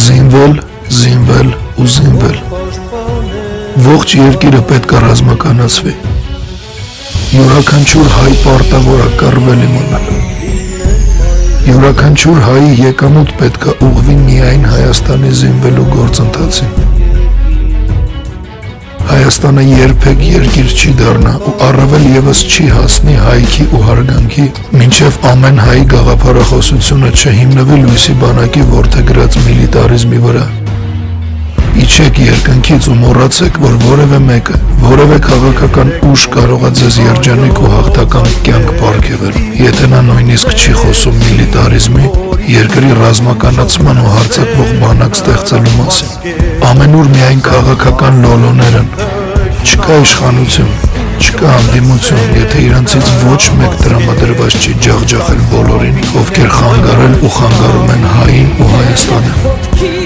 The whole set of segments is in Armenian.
Զինվել, զինվել ու զինվել։ Ողջ երկիրը պետք է ռազմականացվի։ Յուրաքանչյուր հայ պարտավոր է կռվել իմանալ։ Յուրաքանչյուր հայի եկամուտ պետք է ուղղվի միայն Հայաստանի զինվելու գործընթացին։ Հայաստանը երբեք երկիր չի դառնա ու առավել ևս չի հասնի հայքի ու հարգանքի, մինչև ամեն հայի գաղափարախոսությունը չհիմնվի լույսի բանակի որդեգրած միլիտարիզմի վրա։ Իջեք երկնքից ու մոռացեք, որ որևէ մեկը, որևէ քաղաքական ուժ կարող է ձեզ երջանիկ ու հաղթական կյանք պարգևել, եթե նա նույնիսկ չի խոսում միլիտարիզմի, երկրի ռազմականացման ու հարձակվող բանակ ստեղծելու մասին։ Ամենուր միայն քաղաքական լոլոներ են, չկա իշխանություն, չկա անդիմություն, եթե իրանցից ոչ մեկ տրամադրված չի ջախջախել բոլորին, ովքեր խանգարել ու խանգարում են հային ու Հայաստանը։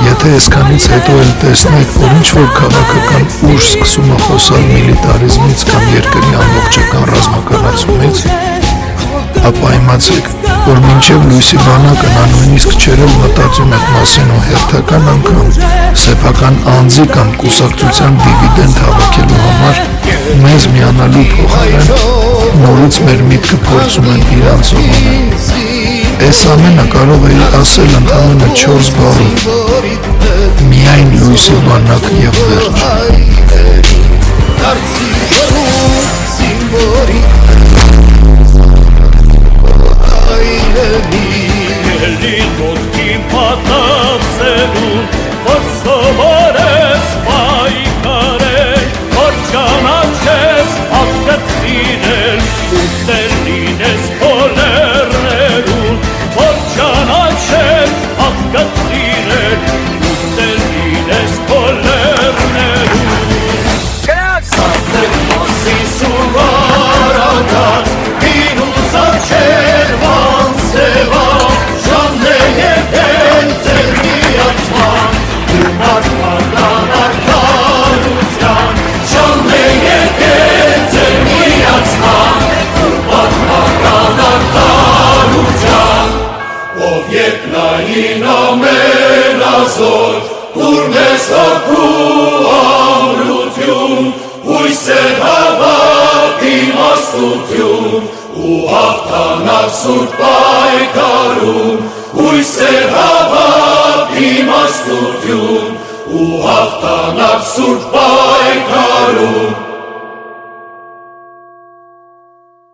Եթե այսքանից հետո էլ տեսնեք, որ ինչ-որ քաղաքական ուժ սկսում է խոսալ միլիտարիզմից կամ երկրի ամբողջական ռազմականացումից, ապա իմացեք, որ մինչև լույսի բանակը նա նույնիսկ չէր էլ մտածում այդ մասին ու հերթական անգամ սեփական անձի կամ կուսակցության դիվիդենդ հավաքելու համար մեզ միանալու փոխարեն նորից մեր միտքը փորձում են իրանցով անել։ Այս ամենը կարող էի ասել ընդամենը 4 բառով, միայն լույսի բանակ և վերջ։ Երկնային ամենազոր, ուր մեզ հոգու ամրություն, հույսեր հավատ իմաստություն, ու հաղթանակ սուրբ պայքարում, հույսեր հավատ իմաստություն, ու հաղթանակ սուրբ պայքարում։